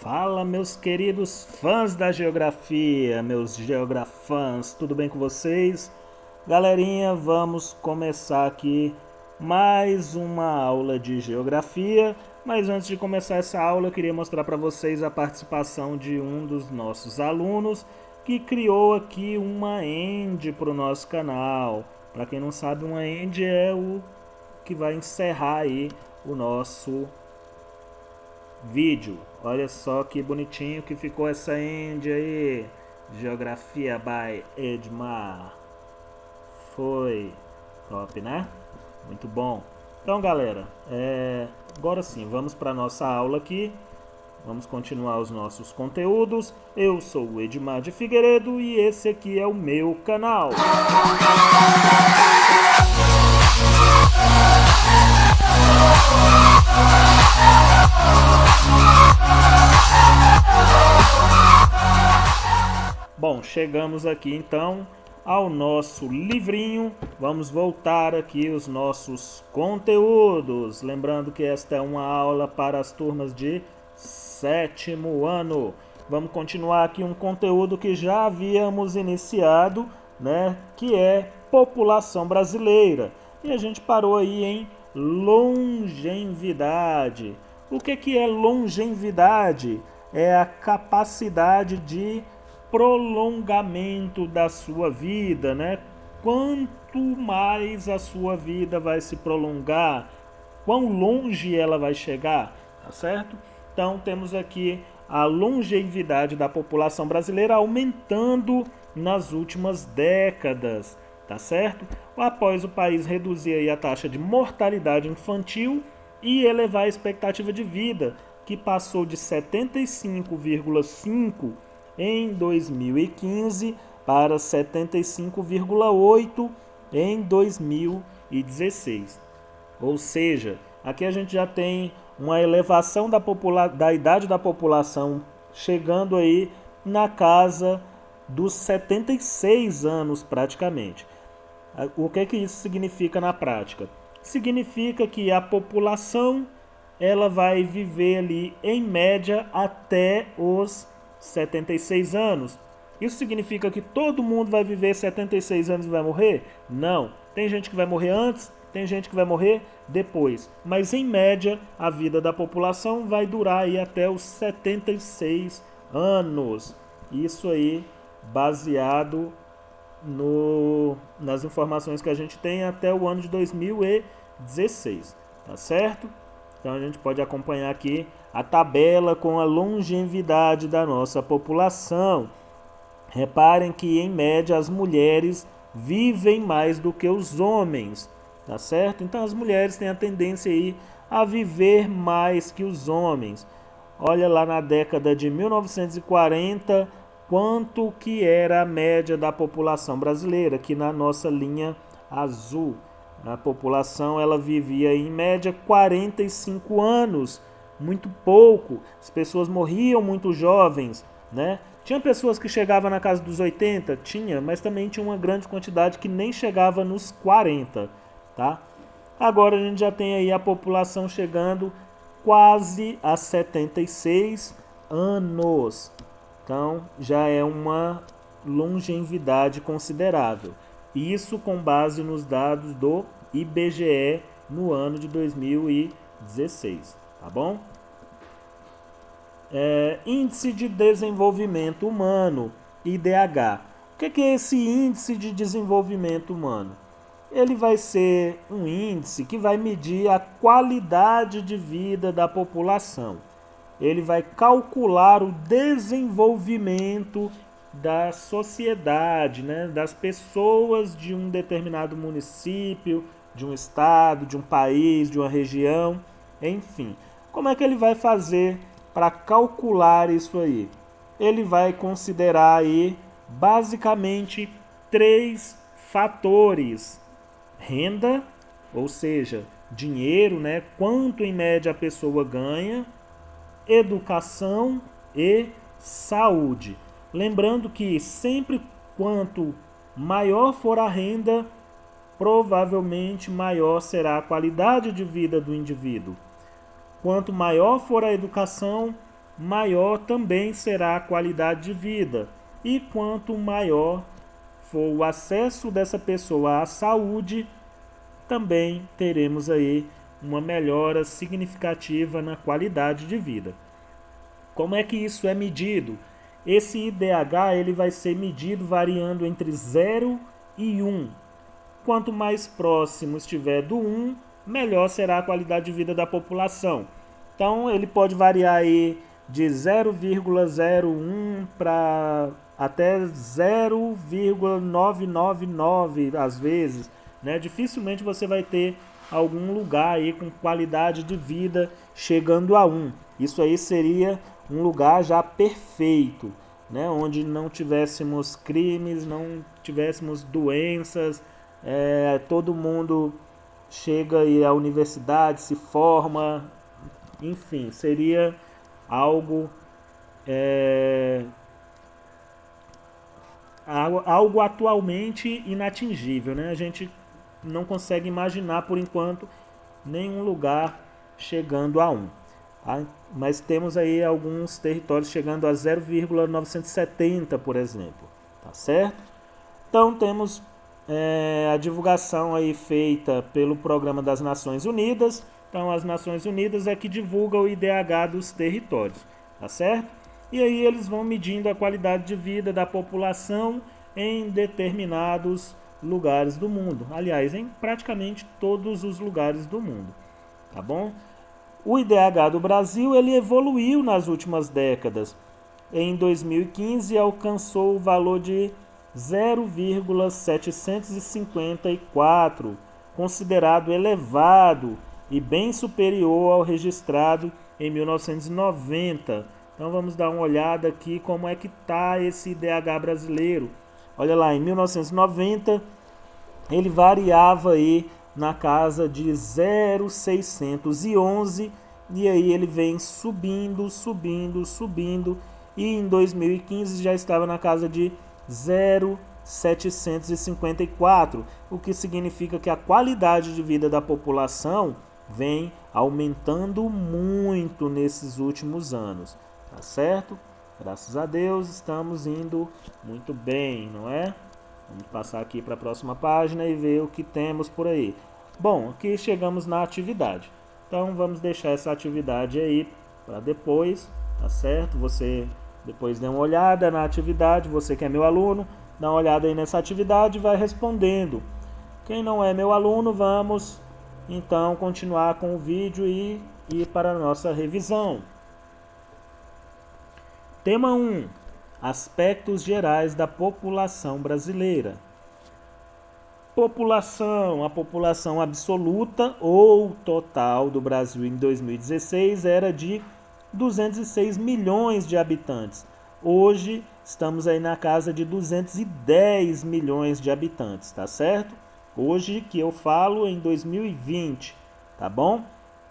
Fala, meus queridos fãs da geografia, meus geografãs, tudo bem com vocês? Galerinha, vamos começar aqui mais uma aula de geografia, mas antes de começar essa aula, eu queria mostrar para vocês a participação de um dos nossos alunos que criou aqui uma end para o nosso canal. Para quem não sabe, uma end é o que vai encerrar aí o nosso vídeo. Olha só que bonitinho que ficou essa end aí. Geografia by Edmar. Foi top, né? Muito bom. Então, galera, agora sim, vamos para nossa aula aqui. Vamos continuar os nossos conteúdos. Eu sou o Edmar de Figueiredo e esse aqui é o meu canal. Bom, chegamos aqui então ao nosso livrinho. Vamos voltar aqui os nossos conteúdos. Lembrando que esta é uma aula para as turmas de 7º ano. Vamos continuar aqui um conteúdo que já havíamos iniciado, né? Que é população brasileira. E a gente parou aí em longevidade. O que é longevidade? É a capacidade de prolongamento da sua vida, né? Quanto mais a sua vida vai se prolongar, quão longe ela vai chegar, tá certo? Então temos aqui a longevidade da população brasileira aumentando nas últimas décadas, tá certo? Após o país reduzir aí a taxa de mortalidade infantil e elevar a expectativa de vida, que passou de 75,5 em 2015 para 75,8 em 2016. Ou seja, aqui a gente já tem uma elevação da idade da população chegando aí na casa dos 76 anos praticamente. O que isso significa na prática? Significa que a população ela vai viver ali em média até os 76 anos. Isso significa que todo mundo vai viver 76 anos e vai morrer? Não. Tem gente que vai morrer antes, tem gente que vai morrer depois. Mas em média, a vida da população vai durar aí até os 76 anos. Isso aí baseado nas informações que a gente tem até o ano de 2016. Tá certo? Então a gente pode acompanhar aqui a tabela com a longevidade da nossa população. Reparem que em média as mulheres vivem mais do que os homens, tá certo? Então as mulheres têm a tendência aí a viver mais que os homens. Olha lá na década de 1940 quanto que era a média da população brasileira, aqui na nossa linha azul. A população ela vivia em média 45 anos, muito pouco. As pessoas morriam muito jovens, né? Tinha pessoas que chegavam na casa dos 80, tinha, mas também tinha uma grande quantidade que nem chegava nos 40, tá? Agora a gente já tem aí a população chegando quase a 76 anos. Então já é uma longevidade considerável. Isso com base nos dados do IBGE no ano de 2016, tá bom? Índice de Desenvolvimento Humano, IDH. O que é esse Índice de Desenvolvimento Humano? Ele vai ser um índice que vai medir a qualidade de vida da população. Ele vai calcular o desenvolvimento da sociedade, né, das pessoas de um determinado município, de um estado, de um país, de uma região, enfim. Como é que ele vai fazer para calcular isso aí? Ele vai considerar aí basicamente 3 fatores: renda, ou seja, dinheiro, né, quanto em média a pessoa ganha, educação e saúde. Lembrando que sempre quanto maior for a renda, provavelmente maior será a qualidade de vida do indivíduo. Quanto maior for a educação, maior também será a qualidade de vida. E quanto maior for o acesso dessa pessoa à saúde, também teremos aí uma melhora significativa na qualidade de vida. Como é que isso é medido? Esse IDH ele vai ser medido variando entre 0 e 1. Quanto mais próximo estiver do 1, melhor será a qualidade de vida da população. Então ele pode variar aí de 0,01 para até 0,999 às vezes, né? Dificilmente você vai ter algum lugar aí com qualidade de vida chegando a 1. Isso aí seria um lugar já perfeito, né? Onde não tivéssemos crimes, não tivéssemos doenças, todo mundo chega aí à universidade, se forma, enfim, seria algo atualmente inatingível, né? A gente não consegue imaginar por enquanto nenhum lugar chegando a 1. Mas temos aí alguns territórios chegando a 0,970, por exemplo, tá certo? Então temos a divulgação aí feita pelo Programa das Nações Unidas. Então as Nações Unidas é que divulga o IDH dos territórios, tá certo? E aí eles vão medindo a qualidade de vida da população em determinados lugares do mundo. Aliás, em praticamente todos os lugares do mundo, tá bom? O IDH do Brasil ele evoluiu nas últimas décadas. Em 2015 alcançou o valor de 0,754, considerado elevado e bem superior ao registrado em 1990. Então vamos dar uma olhada aqui como é que está esse IDH brasileiro. Olha lá, em 1990 ele variava aí na casa de 0,611 e aí ele vem subindo e em 2015 já estava na casa de 0,754, o que significa que a qualidade de vida da população vem aumentando muito nesses últimos anos, tá certo? Graças a Deus estamos indo muito bem, não é? Vamos passar aqui para a próxima página e ver o que temos por aí. Bom, aqui chegamos na atividade. Então vamos deixar essa atividade aí para depois, tá certo? Você depois dê uma olhada na atividade, você que é meu aluno, dá uma olhada aí nessa atividade e vai respondendo. Quem não é meu aluno, vamos então continuar com o vídeo e ir para a nossa revisão. Tema 1. Aspectos gerais da população brasileira. População. A população absoluta ou total do Brasil em 2016 era de 206 milhões de habitantes. Hoje estamos aí na casa de 210 milhões de habitantes, tá certo? Hoje que eu falo em 2020, tá bom?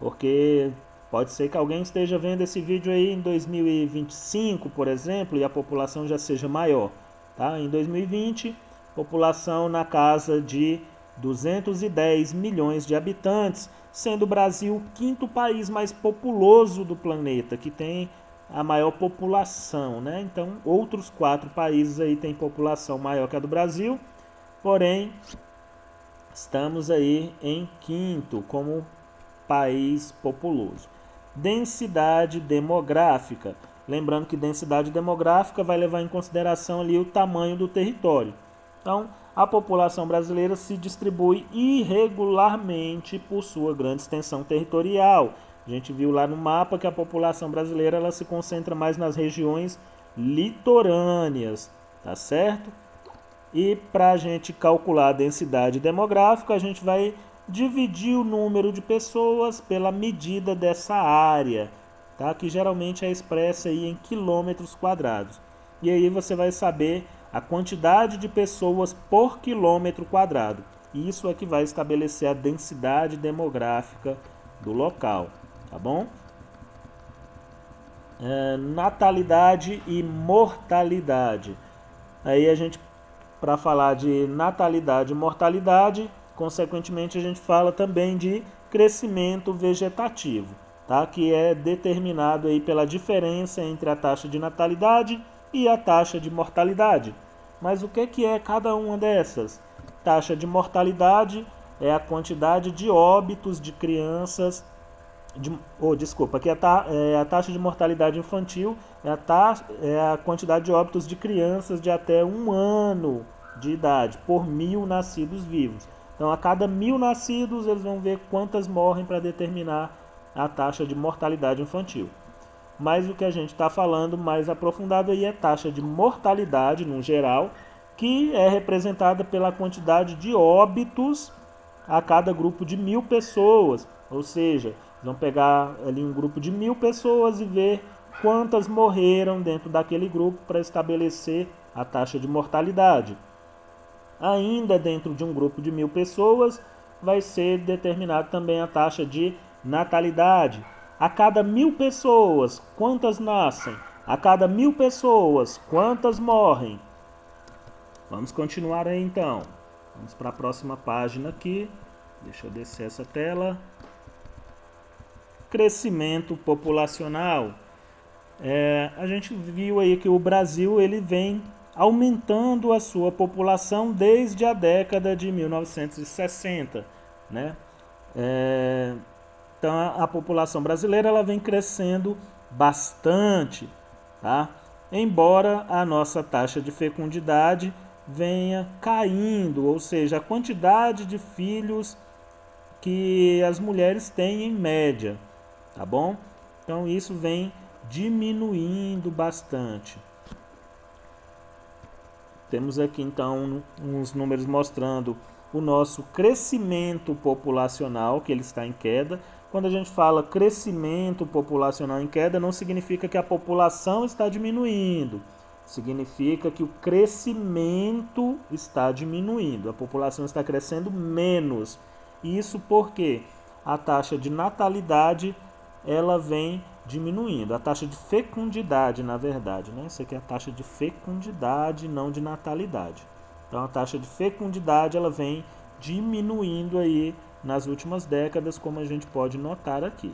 Porque pode ser que alguém esteja vendo esse vídeo aí em 2025, por exemplo, e a população já seja maior, tá? Em 2020, população na casa de 210 milhões de habitantes, sendo o Brasil o quinto país mais populoso do planeta, que tem a maior população, né? Então, outros 4 países aí têm população maior que a do Brasil, porém, estamos aí em quinto como país populoso. Densidade demográfica. Lembrando que densidade demográfica vai levar em consideração ali o tamanho do território. Então, a população brasileira se distribui irregularmente por sua grande extensão territorial. A gente viu lá no mapa que a população brasileira ela se concentra mais nas regiões litorâneas, tá certo? E para a gente calcular a densidade demográfica, a gente vai dividir o número de pessoas pela medida dessa área, tá? Que geralmente é expressa aí em quilômetros quadrados. E aí você vai saber a quantidade de pessoas por quilômetro quadrado. Isso é que vai estabelecer a densidade demográfica do local, tá bom? Natalidade e mortalidade. Aí a gente, para falar de natalidade e mortalidade, consequentemente a gente fala também de crescimento vegetativo. tá? Que é determinado aí pela diferença entre a taxa de natalidade e a taxa de mortalidade. Mas o que é cada uma dessas? Taxa de mortalidade é a quantidade de óbitos de crianças, aqui a taxa de mortalidade infantil é a quantidade de óbitos de crianças de até 1 ano de idade por 1.000 nascidos vivos. Então, a cada 1.000 nascidos, eles vão ver quantas morrem para determinar a taxa de mortalidade infantil. Mas o que a gente está falando mais aprofundado aí é taxa de mortalidade, no geral, que é representada pela quantidade de óbitos a cada grupo de 1.000 pessoas. Ou seja, vão pegar ali um grupo de 1.000 pessoas e ver quantas morreram dentro daquele grupo para estabelecer a taxa de mortalidade. Ainda dentro de um grupo de 1.000 pessoas, vai ser determinado também a taxa de natalidade. A cada 1.000 pessoas, quantas nascem? A cada 1.000 pessoas, quantas morrem? Vamos continuar aí então. Vamos para a próxima página aqui. Deixa eu descer essa tela. Crescimento populacional. A gente viu aí que o Brasil ele vem aumentando a sua população desde a década de 1960, né? Então a população brasileira ela vem crescendo bastante, tá? Embora a nossa taxa de fecundidade venha caindo, ou seja, a quantidade de filhos que as mulheres têm em média, tá bom? Então isso vem diminuindo bastante. Temos aqui então uns números mostrando o nosso crescimento populacional, que ele está em queda. Quando a gente fala crescimento populacional em queda, não significa que a população está diminuindo. Significa que o crescimento está diminuindo. A população está crescendo menos. Isso porque a taxa de natalidade ela vem diminuindo. A taxa de fecundidade, na verdade, né? Isso aqui é a taxa de fecundidade, não de natalidade. Então a taxa de fecundidade ela vem diminuindo aí nas últimas décadas, como a gente pode notar aqui,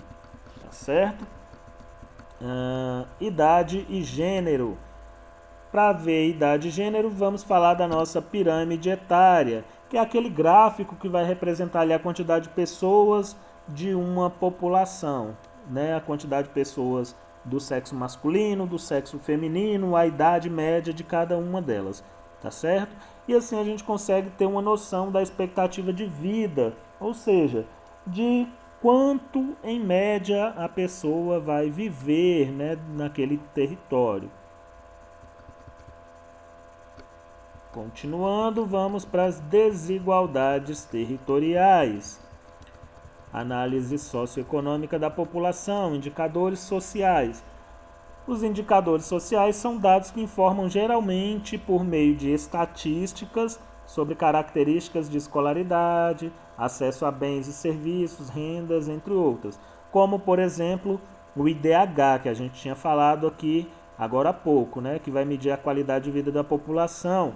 tá certo? Idade e gênero. Para ver idade e gênero, vamos falar da nossa pirâmide etária, que é aquele gráfico que vai representar ali a quantidade de pessoas de uma população, né? A quantidade de pessoas do sexo masculino, do sexo feminino, a idade média de cada uma delas, tá certo? E assim a gente consegue ter uma noção da expectativa de vida, ou seja, de quanto em média a pessoa vai viver, né, naquele território. Continuando, vamos para as desigualdades territoriais. Análise socioeconômica da população, indicadores sociais. Os indicadores sociais são dados que informam geralmente por meio de estatísticas sobre características de escolaridade, acesso a bens e serviços, rendas, entre outras, como por exemplo o IDH, que a gente tinha falado aqui agora há pouco, né, que vai medir a qualidade de vida da população.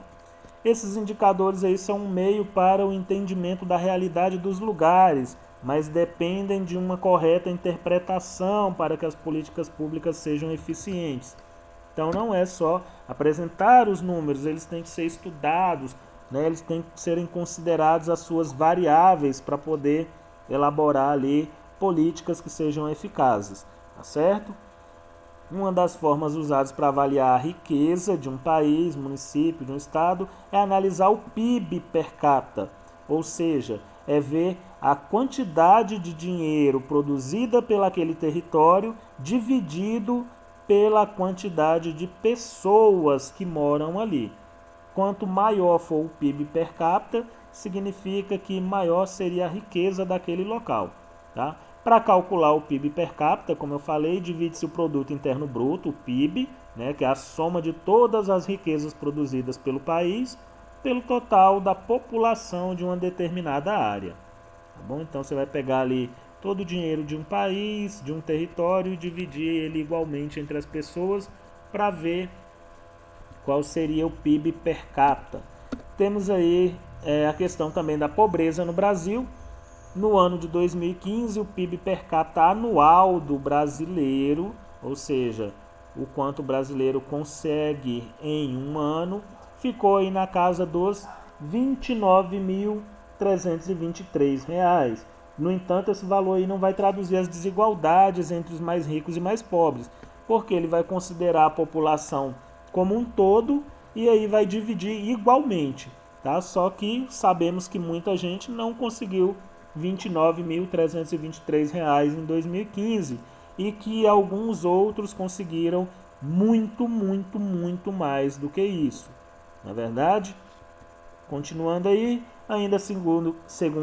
Esses indicadores aí são um meio para o entendimento da realidade dos lugares, mas dependem de uma correta interpretação para que as políticas públicas sejam eficientes. Então não é só apresentar os números, eles têm que ser estudados, né? Eles têm que serem considerados as suas variáveis para poder elaborar ali políticas que sejam eficazes, tá certo? Uma das formas usadas para avaliar a riqueza de um país, município, de um estado, é analisar o PIB per capita, ou seja, é ver a quantidade de dinheiro produzida pelaquele território dividido pela quantidade de pessoas que moram ali. Quanto maior for o PIB per capita, significa que maior seria a riqueza daquele local, tá? Para calcular o PIB per capita, como eu falei, divide-se o produto interno bruto, o PIB, né, que é a soma de todas as riquezas produzidas pelo país, pelo total da população de uma determinada área. Tá bom? Então você vai pegar ali todo o dinheiro de um país, de um território e dividir ele igualmente entre as pessoas para ver qual seria o PIB per capita. Temos aí a questão também da pobreza no Brasil. No ano de 2015, o PIB per capita anual do brasileiro, ou seja, o quanto o brasileiro consegue em um ano, ficou aí na casa dos R$ 29.323. No entanto, esse valor aí não vai traduzir as desigualdades entre os mais ricos e mais pobres, porque ele vai considerar a população como um todo e aí vai dividir igualmente, tá? Só que sabemos que muita gente não conseguiu R$ 29.323 em 2015 e que alguns outros conseguiram muito, muito, muito mais do que isso. Na verdade, continuando aí, ainda segundo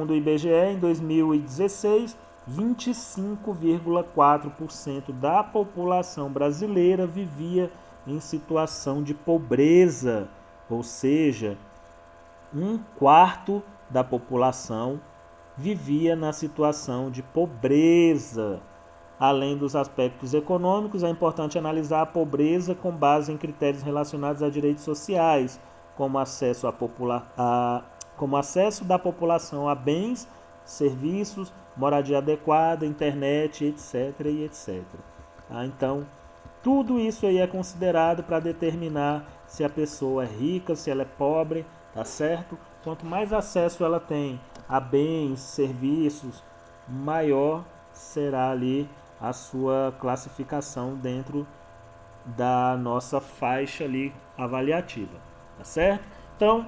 o IBGE, em 2016, 25,4% da população brasileira vivia em situação de pobreza, ou seja, um quarto da população vivia na situação de pobreza. Além dos aspectos econômicos, é importante analisar a pobreza com base em critérios relacionados a direitos sociais, como acesso da população a bens, serviços, moradia adequada, internet, etc. e etc. Então, tudo isso aí é considerado para determinar se a pessoa é rica, se ela é pobre, tá certo? Quanto mais acesso ela tem a bens, serviços, maior será ali a sua classificação dentro da nossa faixa ali avaliativa, tá certo? Então,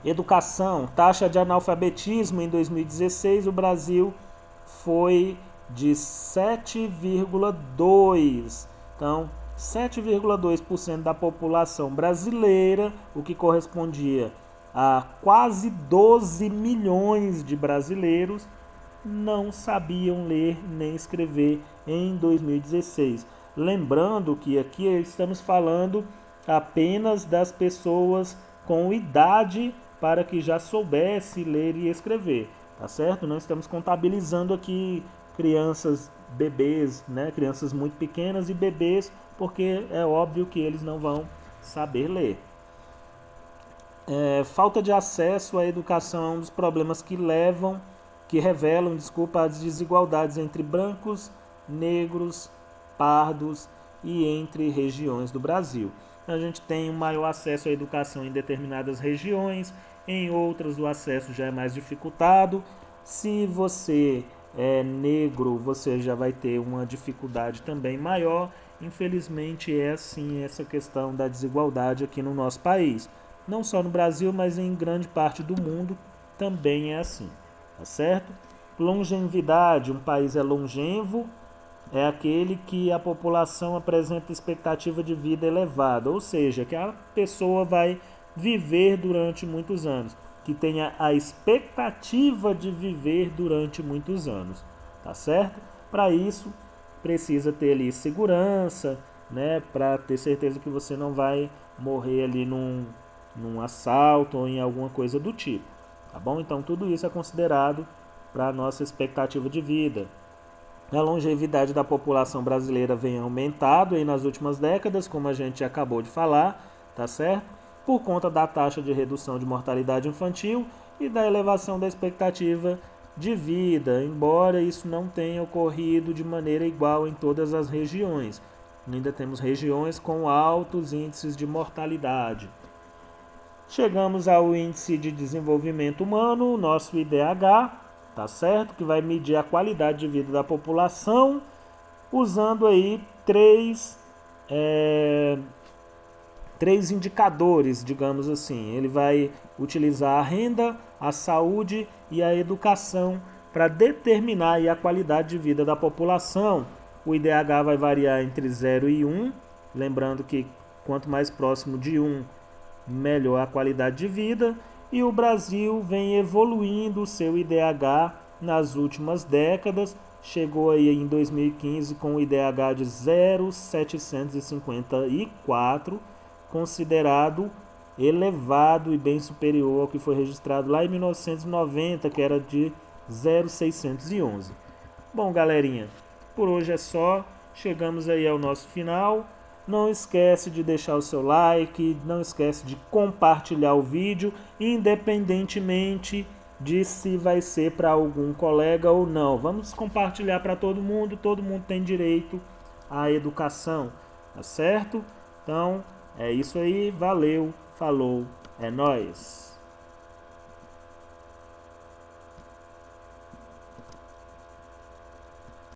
educação, taxa de analfabetismo em 2016, o Brasil foi de 7,2%. Então, 7,2% da população brasileira, o que correspondia a quase 12 milhões de brasileiros, não sabiam ler nem escrever em 2016. Lembrando que aqui estamos falando apenas das pessoas com idade para que já soubesse ler e escrever, tá certo? Não estamos contabilizando aqui crianças, bebês, né? Crianças muito pequenas e bebês, porque é óbvio que eles não vão saber ler. Falta de acesso à educação é um dos problemas que revelam as desigualdades entre brancos, negros, pardos e entre regiões do Brasil. A gente tem um maior acesso à educação em determinadas regiões, em outras o acesso já é mais dificultado. Se você é negro, você já vai ter uma dificuldade também maior. Infelizmente é assim essa questão da desigualdade aqui no nosso país. Não só no Brasil, mas em grande parte do mundo também é assim, tá certo? Longevidade, um país é longevo, é aquele que a população apresenta expectativa de vida elevada, ou seja, que a pessoa vai viver durante muitos anos, que tenha a expectativa de viver durante muitos anos, tá certo? Para isso, precisa ter ali segurança, né, para ter certeza que você não vai morrer ali num assalto ou em alguma coisa do tipo, tá bom? Então tudo isso é considerado para a nossa expectativa de vida. A longevidade da população brasileira vem aumentado aí nas últimas décadas, como a gente acabou de falar, tá certo? Por conta da taxa de redução de mortalidade infantil e da elevação da expectativa de vida, embora isso não tenha ocorrido de maneira igual em todas as regiões. Ainda temos regiões com altos índices de mortalidade. Chegamos ao Índice de Desenvolvimento Humano, nosso IDH, tá certo? Que vai medir a qualidade de vida da população, usando aí três indicadores, digamos assim. Ele vai utilizar a renda, a saúde e a educação para determinar aí a qualidade de vida da população. O IDH vai variar entre 0 e 1, lembrando que quanto mais próximo de 1, melhor a qualidade de vida, e o Brasil vem evoluindo o seu IDH nas últimas décadas, chegou aí em 2015 com o IDH de 0,754, considerado elevado e bem superior ao que foi registrado lá em 1990, que era de 0,611. Bom, galerinha, por hoje é só, chegamos aí ao nosso final. Não esquece de deixar o seu like, não esquece de compartilhar o vídeo, independentemente de se vai ser para algum colega ou não. Vamos compartilhar para todo mundo tem direito à educação, tá certo? Então, é isso aí, valeu, falou, é nóis!